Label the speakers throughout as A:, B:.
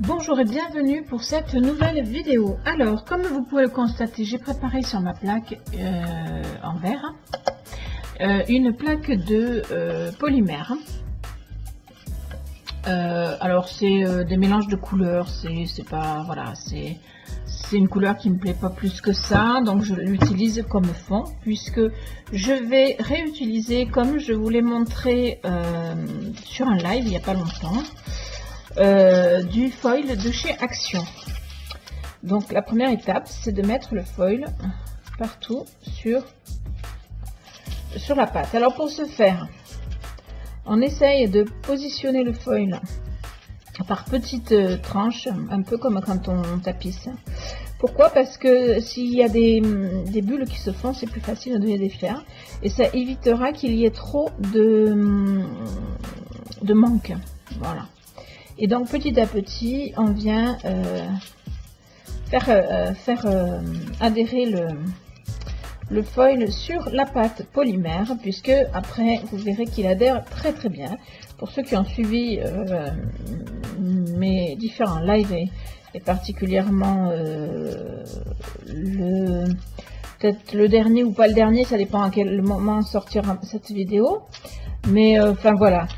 A: Bonjour et bienvenue pour cette nouvelle vidéo. Alors, comme vous pouvez le constater, j'ai préparé sur ma plaque en verre une plaque de polymère. Alors c'est des mélanges de couleurs, c'est pas voilà, c'est une couleur qui me plaît pas plus que ça, donc je l'utilise comme fond puisque je vais réutiliser, comme je vous l'ai montré sur un live il n'y a pas longtemps, du foil de chez Action. Donc la première étape, c'est de mettre le foil partout sur la pâte. Alors pour ce faire, on essaye de positionner le foil par petites tranches, un peu comme quand on tapisse. Pourquoi? Parce que s'il y a des bulles qui se font, c'est plus facile de les défaire et ça évitera qu'il y ait trop de manque. Voilà. Et donc petit à petit, on vient faire adhérer le foil sur la pâte polymère, puisque après vous verrez qu'il adhère très très bien. Pour ceux qui ont suivi mes différents lives et particulièrement peut-être le dernier ou pas le dernier, ça dépend à quel moment sortira cette vidéo, mais enfin voilà,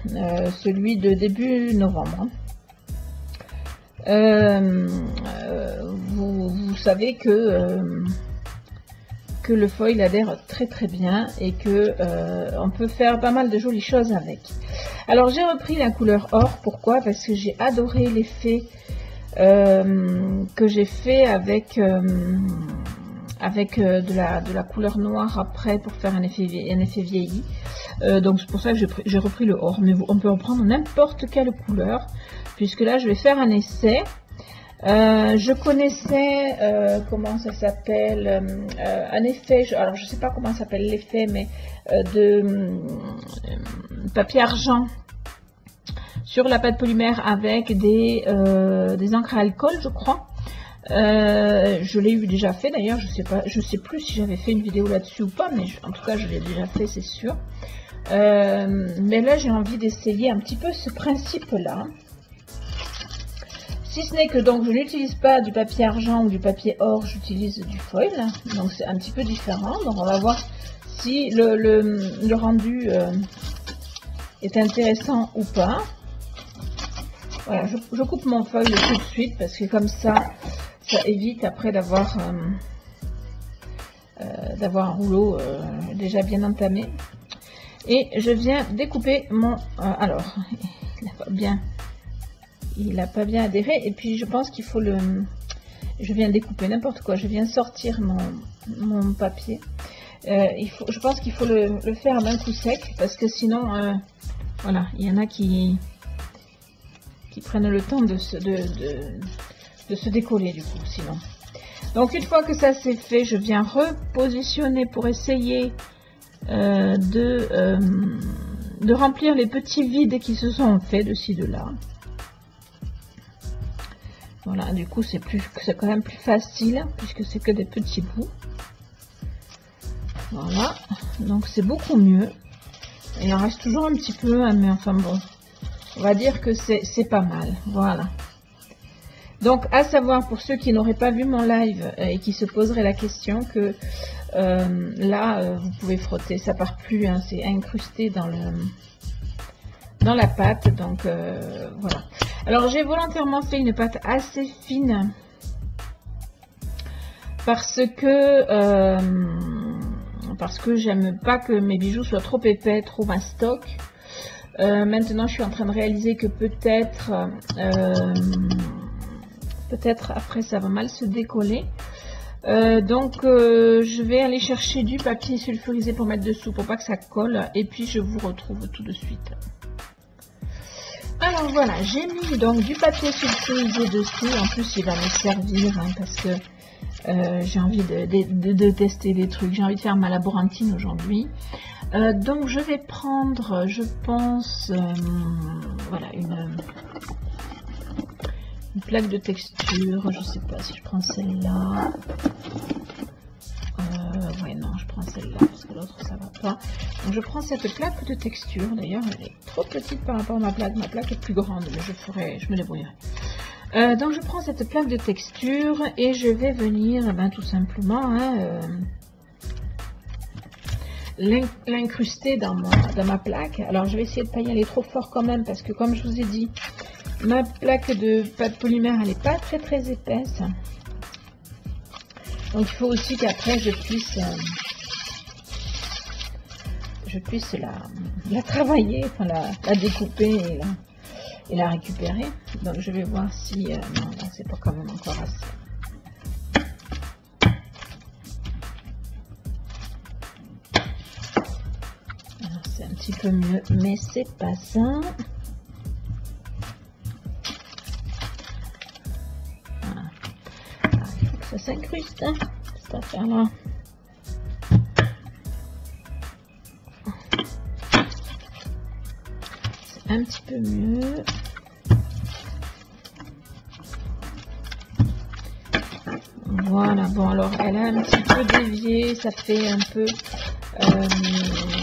A: celui de début novembre. Vous savez que le foil adhère très très bien et que on peut faire pas mal de jolies choses avec. Alors j'ai repris la couleur or. Pourquoi? Parce que j'ai adoré l'effet que j'ai fait avec de la couleur noire après pour faire un effet vieilli. Donc c'est pour ça que j'ai repris le or, mais on peut reprendre n'importe quelle couleur, puisque là je vais faire un essai. Je connaissais comment ça s'appelle, un effet, alors je sais pas comment s'appelle l'effet, mais de papier argent sur la pâte polymère avec des encres à alcool, je crois. Je l'ai eu déjà fait d'ailleurs, je sais plus si j'avais fait une vidéo là-dessus ou pas, mais en tout cas je l'ai déjà fait, c'est sûr. Mais là j'ai envie d'essayer un petit peu ce principe là, si ce n'est que donc je n'utilise pas du papier argent ou du papier or, j'utilise du foil, donc c'est un petit peu différent. Donc on va voir si le rendu est intéressant ou pas. Voilà, je coupe mon foil tout de suite parce que comme ça évite après d'avoir un rouleau déjà bien entamé. Et je viens découper mon... alors, il n'a pas bien adhéré. Et puis je pense qu'il faut je viens découper n'importe quoi. Je viens sortir mon papier. Je pense qu'il faut le faire d'un coup sec. Parce que sinon, voilà, il y en a qui prennent le temps de se décoller du coup, sinon. Donc une fois que ça c'est fait, je viens repositionner pour essayer de remplir les petits vides qui se sont faits de ci de là. Voilà, du coup c'est quand même plus facile puisque c'est que des petits bouts. Voilà, donc c'est beaucoup mieux. Il en reste toujours un petit peu, hein, mais enfin bon, on va dire que c'est pas mal. Voilà. Donc à savoir pour ceux qui n'auraient pas vu mon live et qui se poseraient la question que là vous pouvez frotter, ça part plus, hein, c'est incrusté dans la pâte, donc voilà. Alors j'ai volontairement fait une pâte assez fine parce que j'aime pas que mes bijoux soient trop épais, trop mastoc. Maintenant je suis en train de réaliser que peut-être après ça va mal se décoller. Donc je vais aller chercher du papier sulfurisé pour mettre dessous pour pas que ça colle, et puis je vous retrouve tout de suite. Alors voilà, j'ai mis donc du papier sulfurisé dessus. En plus il va me servir, hein, parce que j'ai envie de tester des trucs, j'ai envie de faire ma laborantine aujourd'hui. Donc je vais prendre, je pense, voilà, une plaque de texture. Je sais pas si je prends celle-là. Ouais, non, je prends celle-là parce que l'autre ça va pas. Donc je prends cette plaque de texture. D'ailleurs, elle est trop petite par rapport à ma plaque. Ma plaque est plus grande, mais je me débrouillerai. Donc je prends cette plaque de texture et je vais venir tout simplement l'incruster dans ma plaque. Alors je vais essayer de ne pas y aller trop fort quand même, parce que comme je vous ai dit, ma plaque de pâte polymère elle n'est pas très épaisse. Donc il faut aussi qu'après je puisse la travailler, enfin la découper et la récupérer. Donc je vais voir si non, là c'est pas quand même encore assez. C'est un petit peu mieux, mais c'est pas ça. Voilà. Alors, il faut que ça s'incruste, hein, cette affaire-là. C'est un petit peu mieux. Voilà, bon alors elle a un petit peu dévié, ça fait un peu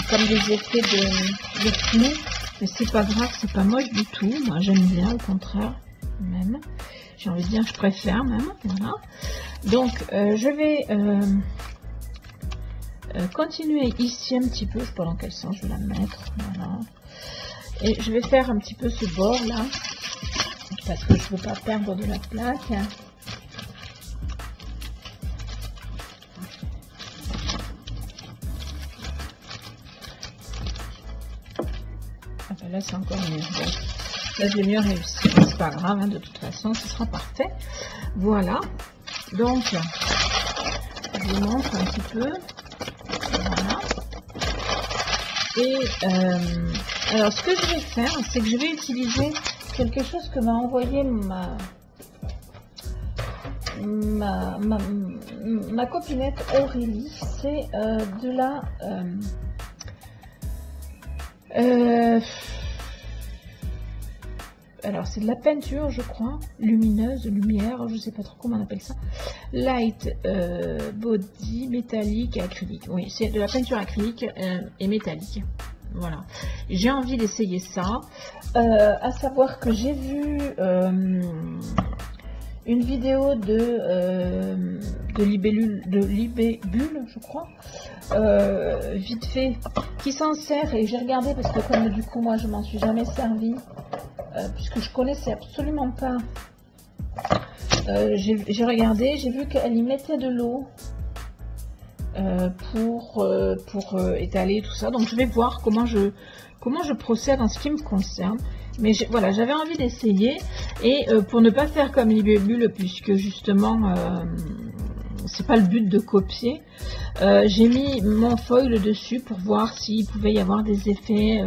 A: comme des effets de flou, mais c'est pas grave, c'est pas moche du tout, moi j'aime bien, au contraire, même, j'ai envie de dire, je préfère même, voilà. Donc je vais continuer ici un petit peu, je sais pas dans quel sens je vais la mettre, voilà, et je vais faire un petit peu ce bord là, parce que je veux pas perdre de la plaque. Là c'est encore mieux. Bon, là je l'ai mieux réussi, c'est pas grave, hein, de toute façon ce sera parfait. Voilà, donc je vous montre un petit peu, voilà. Et alors ce que je vais faire, c'est que je vais utiliser quelque chose que m'a envoyé ma copinette Aurélie. C'est de la alors c'est de la peinture, je crois, lumineuse, lumière, je sais pas trop comment on appelle ça, light body métallique et acrylique. Oui, c'est de la peinture acrylique et métallique. Voilà, j'ai envie d'essayer ça, à savoir que j'ai vu une vidéo de Libellule, je crois, vite fait, qui s'en sert, et j'ai regardé parce que comme du coup moi je m'en suis jamais servi, puisque je connaissais absolument pas. J'ai regardé, j'ai vu qu'elle y mettait de l'eau pour étaler tout ça, donc je vais voir comment je procède en ce qui me concerne. Mais voilà, j'avais envie d'essayer, et pour ne pas faire comme Libellule, puisque justement c'est pas le but de copier, j'ai mis mon foil dessus pour voir s'il pouvait y avoir des effets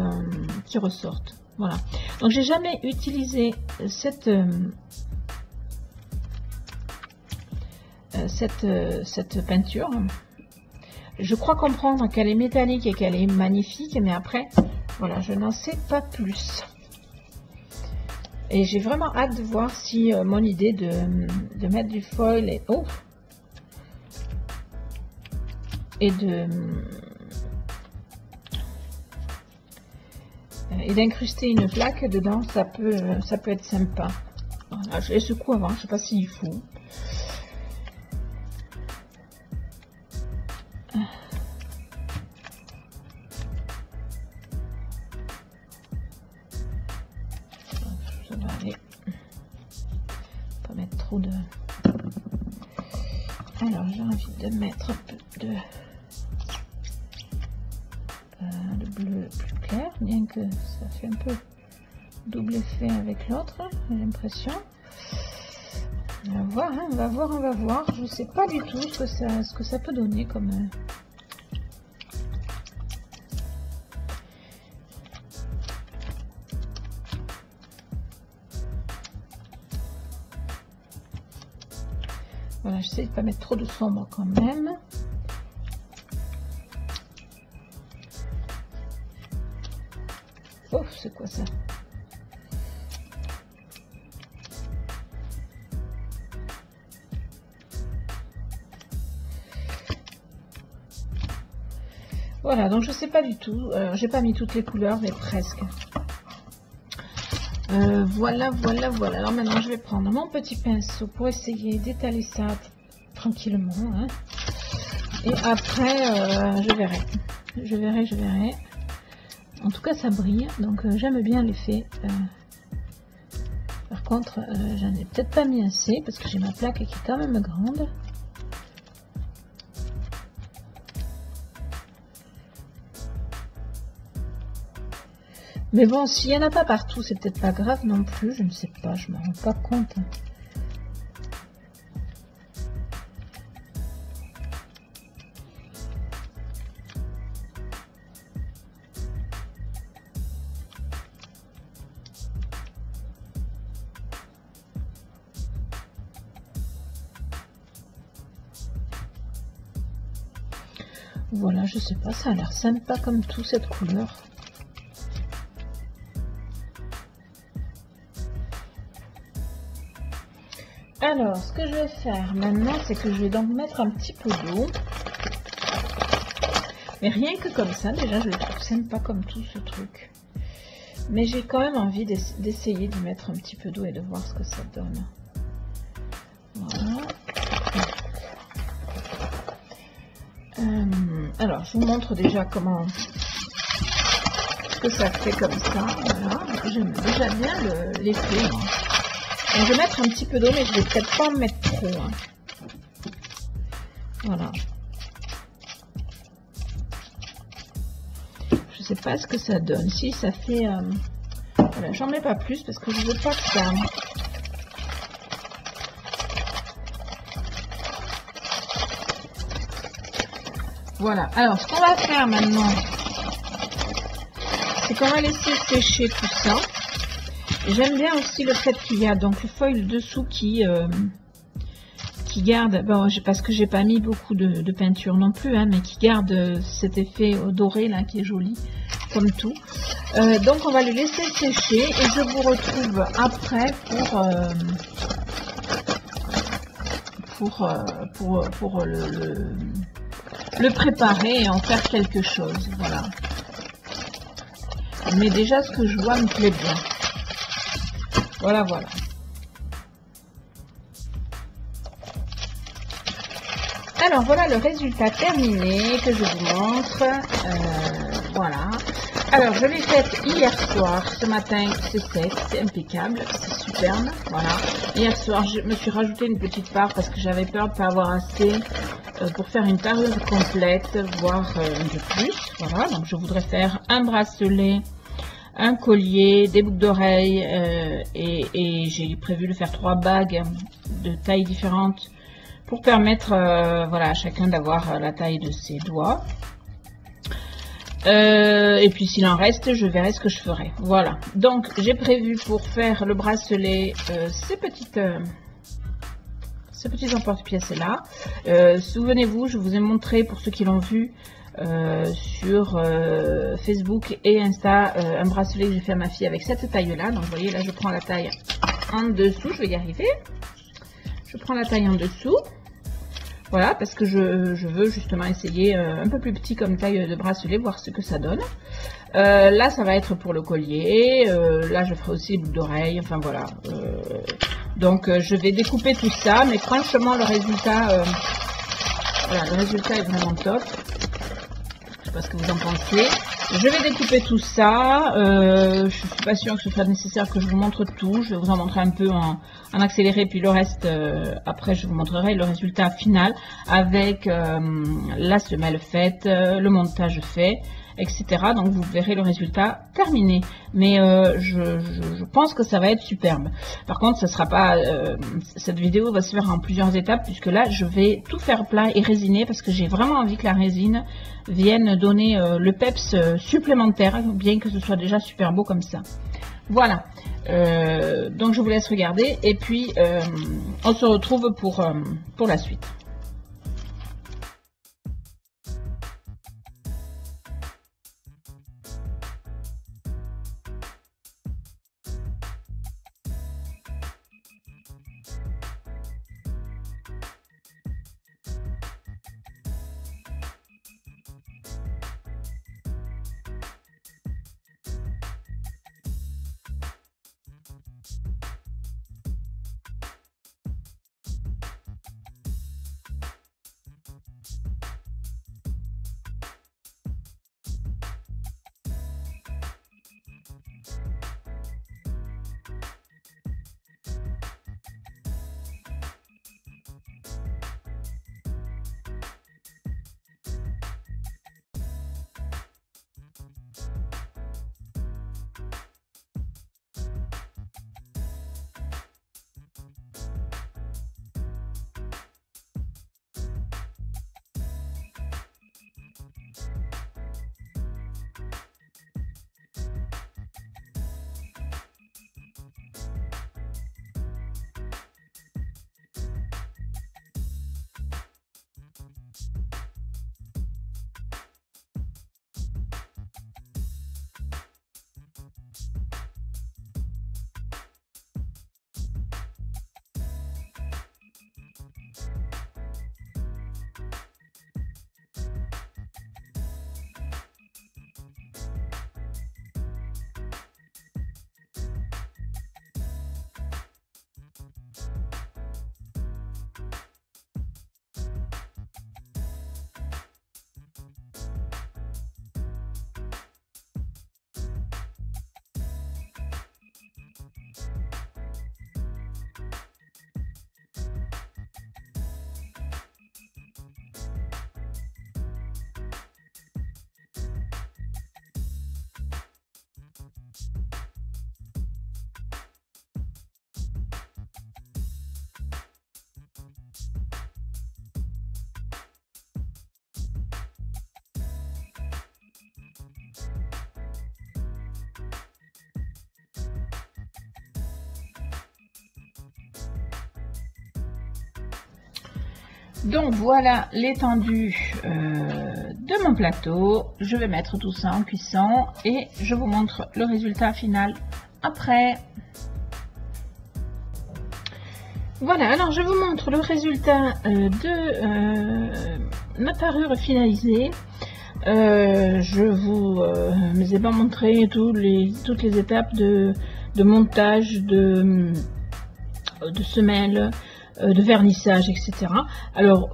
A: qui ressortent. Voilà, donc j'ai jamais utilisé cette peinture. Je crois comprendre qu'elle est métallique et qu'elle est magnifique, mais après voilà, je n'en sais pas plus. Et j'ai vraiment hâte de voir si mon idée de mettre du foil et d'incruster une plaque dedans, ça peut être sympa. Voilà, je les secoue avant, je sais pas s'il faut. Ça va aller. Pas mettre trop de. Alors j'ai envie de mettre un peu de bleu plus clair, bien que ça fait un peu double effet avec l'autre, j'ai l'impression. On va voir, hein, on va voir. Je ne sais pas du tout ce que ça peut donner comme. Voilà, j'essaie de ne pas mettre trop de sombre quand même. Oh, c'est quoi ça? Voilà, donc je sais pas du tout. J'ai pas mis toutes les couleurs, mais presque. Voilà, voilà, voilà. Alors maintenant, je vais prendre mon petit pinceau pour essayer d'étaler ça tranquillement. Hein. Et après, je verrai. Je verrai. En tout cas, ça brille. Donc, j'aime bien l'effet. Par contre, j'en ai peut-être pas mis assez parce que j'ai ma plaque qui est quand même grande. Mais bon, s'il n'y en a pas partout, c'est peut-être pas grave non plus. Je ne sais pas, je me rends pas compte. Voilà, je sais pas, ça a l'air sympa comme tout cette couleur. Alors, ce que je vais faire maintenant, c'est que je vais donc mettre un petit peu d'eau. Mais rien que comme ça, déjà, je le trouve sympa comme tout ce truc. Mais j'ai quand même envie d'essayer de mettre un petit peu d'eau et de voir ce que ça donne. Voilà. Alors, je vous montre déjà comment ce que ça fait comme ça. Voilà. J'aime déjà bien l'effet. Je vais mettre un petit peu d'eau, mais je vais peut-être pas en mettre trop. Hein. Voilà. Je sais pas ce que ça donne. Si ça fait... voilà, j'en mets pas plus parce que je veux pas que ça... Voilà. Alors, ce qu'on va faire maintenant, c'est qu'on va laisser sécher tout ça. J'aime bien aussi le fait qu'il y a donc le foil dessous qui garde, bon, parce que j'ai pas mis beaucoup de peinture non plus, hein, mais qui garde cet effet doré là qui est joli comme tout. Donc on va le laisser sécher et je vous retrouve après pour le préparer et en faire quelque chose. Voilà. Mais déjà ce que je vois me plaît bien. Voilà, voilà. Alors voilà le résultat terminé que je vous montre. Voilà. Alors je l'ai faite hier soir. Ce matin c'est sec, c'est impeccable, c'est superbe. Voilà. Hier soir je me suis rajouté une petite part parce que j'avais peur de ne pas avoir assez pour faire une parure complète, voire un peu plus. Voilà. Donc je voudrais faire un bracelet, un collier, des boucles d'oreilles et j'ai prévu de faire 3 bagues de tailles différentes pour permettre voilà, à chacun d'avoir la taille de ses doigts. Et puis s'il en reste, je verrai ce que je ferai. Voilà, donc j'ai prévu pour faire le bracelet ces petites emporte-pièces là. Souvenez-vous, je vous ai montré pour ceux qui l'ont vu sur Facebook et Insta un bracelet que j'ai fait à ma fille avec cette taille là. Donc vous voyez là je prends la taille en dessous, je vais y arriver. Je prends la taille en dessous. Voilà, parce que je veux justement essayer un peu plus petit comme taille de bracelet, voir ce que ça donne. Là, ça va être pour le collier. Là, je ferai aussi les boucles d'oreilles. Enfin, voilà. Donc, je vais découper tout ça. Mais franchement, le résultat, voilà, le résultat est vraiment top. Je sais pas ce que vous en pensez. Je vais découper tout ça. Je suis pas sûre que ce soit nécessaire que je vous montre tout. Je vais vous en montrer un peu en accéléré, puis le reste après je vous montrerai le résultat final avec la semelle faite, le montage fait, etc. Donc vous verrez le résultat terminé. Mais je pense que ça va être superbe. Par contre, ça sera pas cette vidéo va se faire en plusieurs étapes puisque là je vais tout faire plat et résiner parce que j'ai vraiment envie que la résine vienne donner le peps supplémentaire, bien que ce soit déjà super beau comme ça. Voilà, donc je vous laisse regarder et puis on se retrouve pour la suite. Donc voilà l'étendue de mon plateau. Je vais mettre tout ça en cuisson et je vous montre le résultat final après. Voilà, alors je vous montre le résultat de ma parure finalisée. Je vous ai pas montré toutes les étapes de montage, de semelle, de vernissage, etc. Alors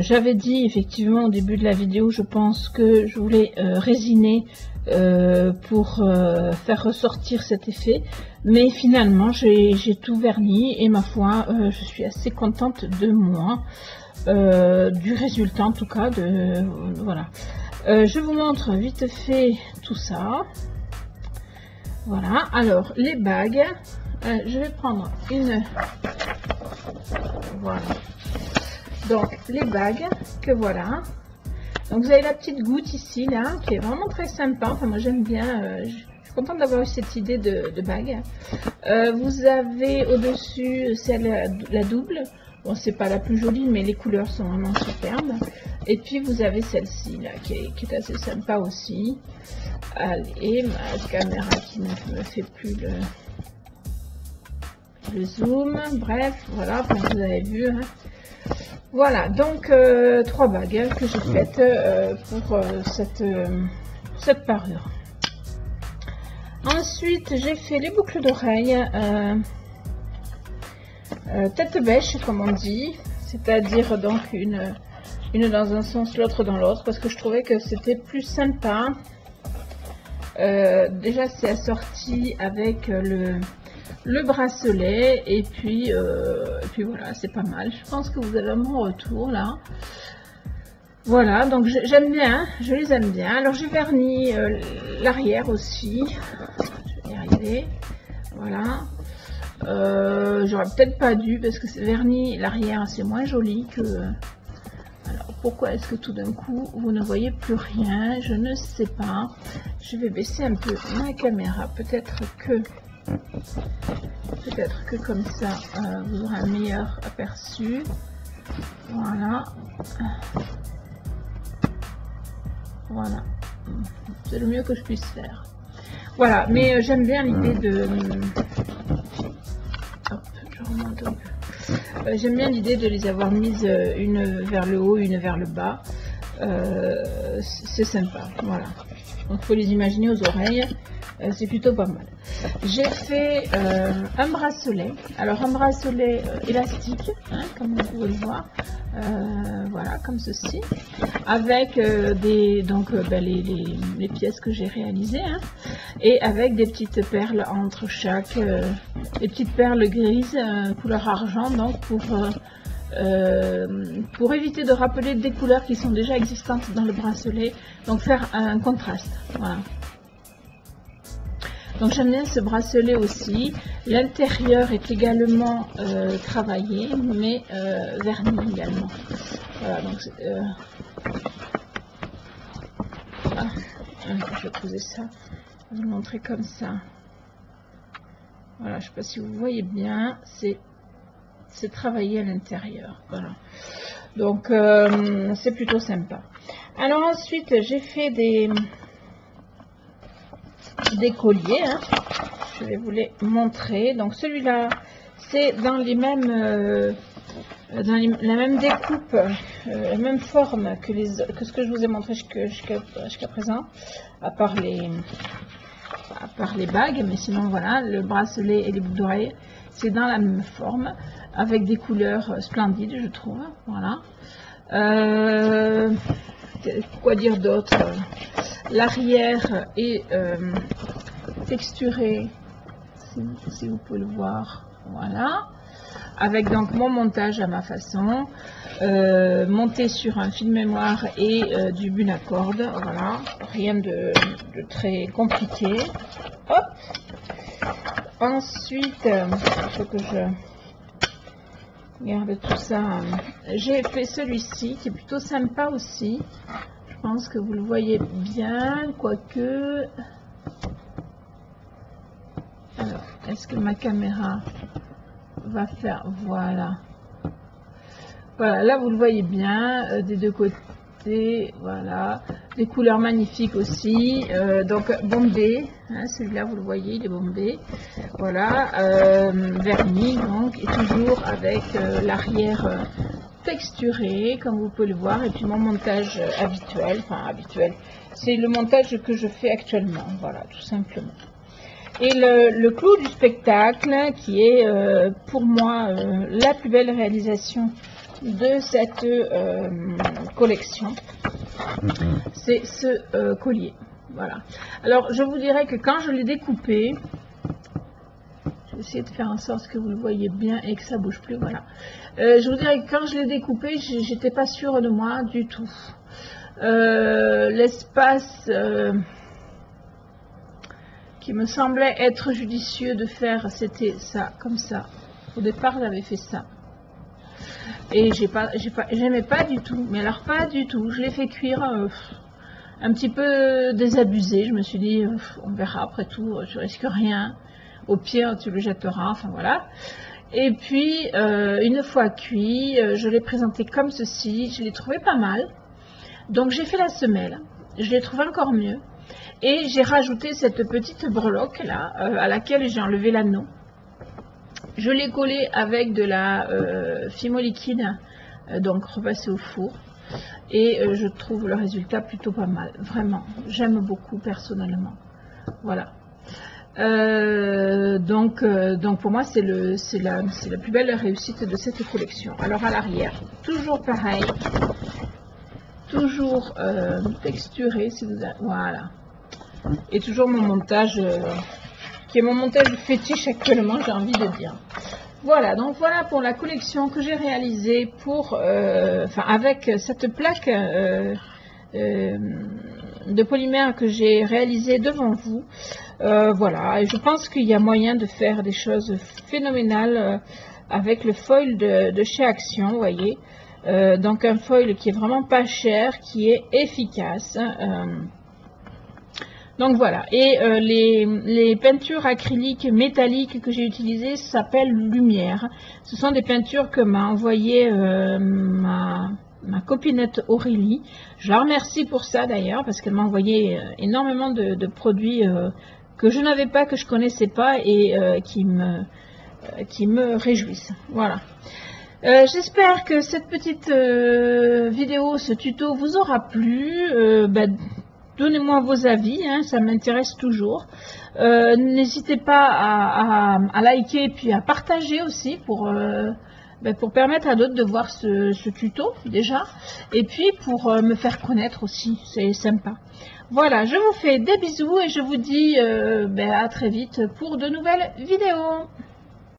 A: j'avais dit effectivement au début de la vidéo, je pense que je voulais résiner pour faire ressortir cet effet, mais finalement j'ai tout verni et ma foi je suis assez contente de moi, du résultat en tout cas. Voilà. Je vous montre vite fait tout ça. Voilà, alors les bagues, je vais prendre une. Voilà, donc les bagues que voilà. Donc vous avez la petite goutte ici là qui est vraiment très sympa. Enfin moi j'aime bien, je suis contente d'avoir eu cette idée de bague. Vous avez au dessus celle la double. Bon, c'est pas la plus jolie, mais les couleurs sont vraiment superbes. Et puis vous avez celle-ci là qui est assez sympa aussi. Allez, ma caméra qui ne me fait plus le zoom. Bref, voilà, comme vous avez vu. Hein. Voilà, donc 3 bagues que j'ai faites pour cette parure. Ensuite, j'ai fait les boucles d'oreilles. Tête bêche comme on dit, c'est-à-dire donc une dans un sens, l'autre dans l'autre, parce que je trouvais que c'était plus sympa. Déjà c'est assorti avec le bracelet et puis voilà, c'est pas mal. Je pense que vous avez mon retour là. Voilà, donc j'aime bien, je les aime bien. Alors j'ai verni l'arrière aussi, je vais y arriver. Voilà. J'aurais peut-être pas dû parce que c'est verni l'arrière, c'est moins joli que. Alors pourquoi est-ce que tout d'un coup vous ne voyez plus rien? Je ne sais pas. Je vais baisser un peu ma caméra, peut-être que comme ça vous aurez un meilleur aperçu. Voilà. Voilà, c'est le mieux que je puisse faire. Voilà, mais j'aime bien l'idée de. Hop, je remonte un peu. J'aime bien l'idée de les avoir mises une vers le haut, une vers le bas. C'est sympa, voilà. Donc il faut les imaginer aux oreilles. C'est plutôt pas mal. J'ai fait un bracelet. Alors un bracelet élastique, hein, comme vous pouvez le voir. Voilà, comme ceci. Avec les pièces que j'ai réalisées. Hein, et avec des petites perles entre chaque. Des petites perles grises, couleur argent. Donc pour éviter de rappeler des couleurs qui sont déjà existantes dans le bracelet. Donc faire un contraste. Voilà. Donc j'aime bien ce bracelet aussi. L'intérieur est également travaillé, mais verni également. Voilà, donc je vais poser ça. Je vais vous montrer comme ça. Voilà, je ne sais pas si vous voyez bien. C'est travaillé à l'intérieur. Voilà. Donc c'est plutôt sympa. Alors ensuite, j'ai fait des colliers, hein. Je vais vous les montrer. Donc celui-là c'est dans les mêmes la même découpe, la même forme que ce que je vous ai montré jusqu'à présent, à part les bagues, mais sinon voilà, le bracelet et les boucles d'oreilles c'est dans la même forme avec des couleurs splendides, je trouve. Voilà. Quoi dire d'autre? L'arrière est texturé, si vous pouvez le voir. Voilà. Avec donc mon montage à ma façon, monté sur un fil mémoire et du bulle à corde. Voilà. Rien de très compliqué. Hop. Ensuite, il faut que je garde tout ça. J'ai fait celui-ci qui est plutôt sympa aussi. Je pense que vous le voyez bien, quoique. Alors, est-ce que ma caméra va faire? Voilà. Voilà, là vous le voyez bien, des deux côtés, voilà, des couleurs magnifiques aussi, donc bombé, hein, celui-là vous le voyez, il est bombé, voilà, vernis donc, et toujours avec l'arrière texturé, comme vous pouvez le voir, et puis mon montage habituel, enfin habituel, c'est le montage que je fais actuellement, voilà, tout simplement. Et le clou du spectacle, qui est pour moi la plus belle réalisation de cette collection, c'est ce collier. Voilà. Alors je vous dirais que quand je l'ai découpé, je vais essayer de faire en sorte que vous le voyez bien et que ça bouge plus. Voilà. Je vous dirais que quand je l'ai découpé, j'étais pas sûre de moi du tout. L'espace qui me semblait être judicieux de faire, c'était ça, comme ça. Au départ, j'avais fait ça. Et j'aimais pas du tout, mais alors pas du tout. Je l'ai fait cuire un petit peu désabusé. Je me suis dit, on verra après tout, tu risques rien. Au pire, tu le jetteras, enfin voilà. Et puis, une fois cuit, je l'ai présenté comme ceci. Je l'ai trouvé pas mal. Donc j'ai fait la semelle. Je l'ai trouvé encore mieux. Et j'ai rajouté cette petite breloque là, à laquelle j'ai enlevé l'anneau. Je l'ai collé avec de la fimo liquide, donc repassé au four. Et je trouve le résultat plutôt pas mal. Vraiment, j'aime beaucoup personnellement. Voilà. Donc pour moi, c'est la plus belle réussite de cette collection. Alors à l'arrière, toujours pareil. Toujours texturé, si vous avez, voilà. Et toujours mon montage, qui est mon montage fétiche actuellement, j'ai envie de dire. Voilà, donc voilà pour la collection que j'ai réalisée pour, avec cette plaque de polymère que j'ai réalisée devant vous. Voilà, et je pense qu'il y a moyen de faire des choses phénoménales avec le foil de chez Action, vous voyez. Donc un foil qui est vraiment pas cher, qui est efficace. Donc voilà, et les peintures acryliques métalliques que j'ai utilisées s'appellent Lumière. Ce sont des peintures que m'a envoyé ma copinette Aurélie. Je la remercie pour ça d'ailleurs, parce qu'elle m'a envoyé énormément de produits que je n'avais pas, que je connaissais pas, et qui me réjouissent. Voilà. J'espère que cette petite vidéo, ce tuto vous aura plu. Donnez-moi vos avis, hein, ça m'intéresse toujours. N'hésitez pas à liker et puis à partager aussi pour permettre à d'autres de voir ce tuto déjà. Et puis pour me faire connaître aussi, c'est sympa. Voilà, je vous fais des bisous et je vous dis à très vite pour de nouvelles vidéos.